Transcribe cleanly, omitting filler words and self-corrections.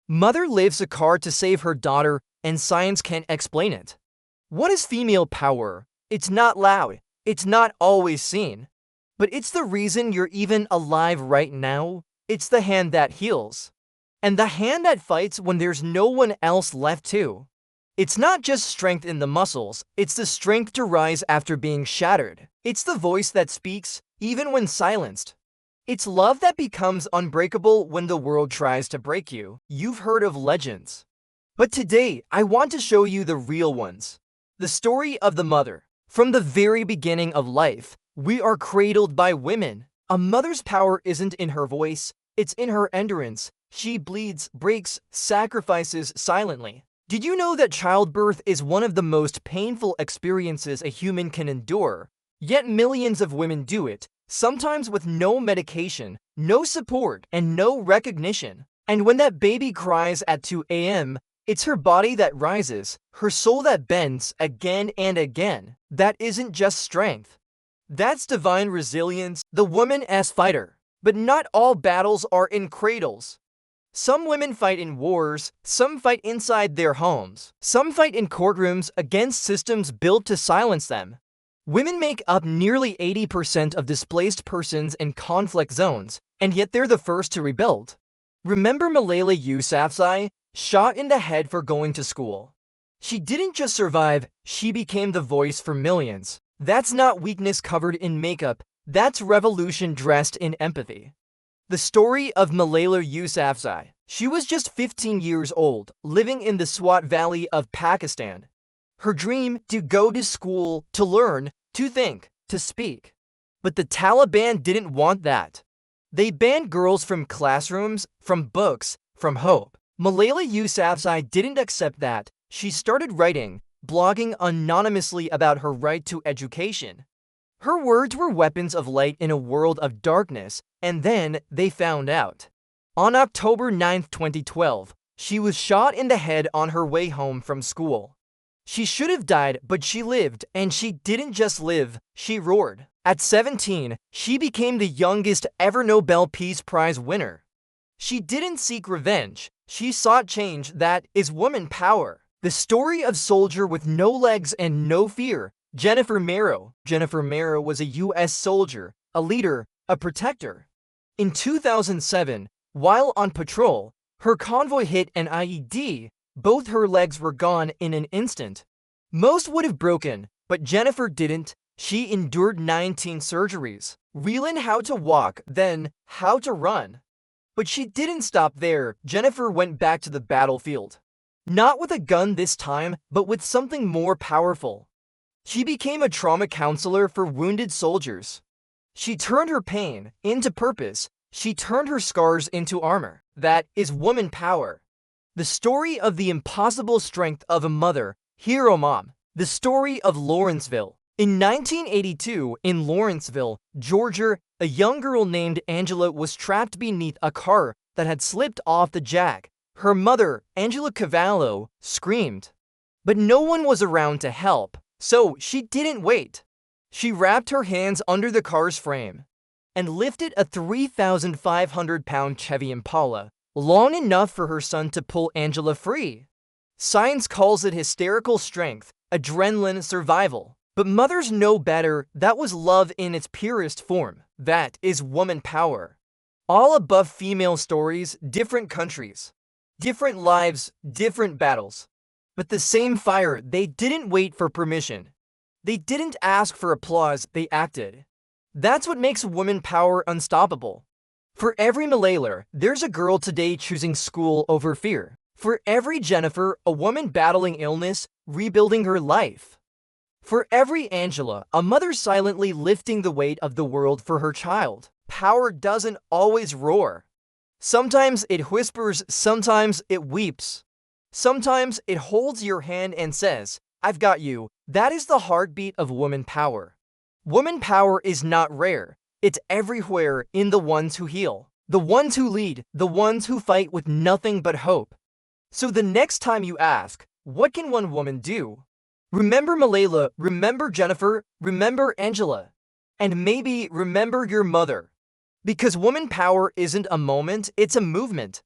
Mother lifts a car to save her daughter, and science can't explain it. What is female power? It's not loud. It's not always seen. But it's the reason you're even alive right now. It's the hand that heals. And the hand that fights when there's no one else left to. It's not just strength in the muscles, it's the strength to rise after being shattered. It's the voice that speaks, even when silenced. It's love that becomes unbreakable when the world tries to break you. You've heard of legends. But today, I want to show you the real ones. The story of the mother. From the very beginning of life, we are cradled by women. A mother's power isn't in her voice, it's in her endurance. She bleeds, breaks, sacrifices silently. Did you know that childbirth is one of the most painful experiences a human can endure? Yet millions of women do it, sometimes with no medication, no support, and no recognition. And when that baby cries at 2 a.m., it's her body that rises, her soul that bends again and again. That isn't just strength. That's divine resilience, the woman-s fighter. But not all battles are in cradles. Some women fight in wars, some fight inside their homes, some fight in courtrooms against systems built to silence them. Women make up nearly 80% of displaced persons in conflict zones, and yet they're the first to rebuild. Remember Malala Yousafzai, shot in the head for going to school? She didn't just survive, she became the voice for millions. That's not weakness covered in makeup, that's revolution dressed in empathy. The story of Malala Yousafzai. She was just 15 years old, living in the Swat Valley of Pakistan. Her dream to go to school, to learn, to think, to speak. But the Taliban didn't want that. They banned girls from classrooms, from books, from hope. Malala Yousafzai didn't accept that. She started writing, blogging anonymously about her right to education. Her words were weapons of light in a world of darkness, and then they found out. On October 9, 2012, she was shot in the head on her way home from school. She should have died, but she lived, and she didn't just live, she roared. At 17, she became the youngest ever Nobel Peace Prize winner. She didn't seek revenge, she sought change. That is woman power. The story of soldier with no legs and no fear. Jennifer Marrow. Jennifer Marrow was a U.S. soldier, a leader, a protector. In 2007, while on patrol, her convoy hit an IED. Both her legs were gone in an instant. Most would have broken, but Jennifer didn't. She endured 19 surgeries, relearned how to walk, then how to run. But she didn't stop there. Jennifer went back to the battlefield. Not with a gun this time, but with something more powerful. She became a trauma counselor for wounded soldiers. She turned her pain into purpose. She turned her scars into armor. That is woman power. The story of the impossible strength of a mother, hero mom. The story of Lawrenceville. In 1982, in Lawrenceville, Georgia, a young girl named Angela was trapped beneath a car that had slipped off the jack. Her mother, Angela Cavallo, screamed. But no one was around to help. So she didn't wait. She wrapped her hands under the car's frame and lifted a 3,500-pound Chevy Impala, long enough for her son to pull Angela free. Science calls it hysterical strength, adrenaline survival. But mothers know better. That was love in its purest form. That is woman power. All above female stories, different countries, different lives, different battles. But the same fire. They didn't wait for permission. They didn't ask for applause, they acted. That's what makes woman power unstoppable. For every Malala, there's a girl today choosing school over fear. For every Jennifer, a woman battling illness, rebuilding her life. For every Angela, a mother silently lifting the weight of the world for her child. Power doesn't always roar. Sometimes it whispers, sometimes it weeps. Sometimes it holds your hand and says, I've got you. That is the heartbeat of woman power. Woman power is not rare. It's everywhere in the ones who heal, the ones who lead, the ones who fight with nothing but hope. So the next time you ask, what can one woman do? Remember Malala, remember Jennifer, remember Angela, and maybe remember your mother. Because woman power isn't a moment, it's a movement.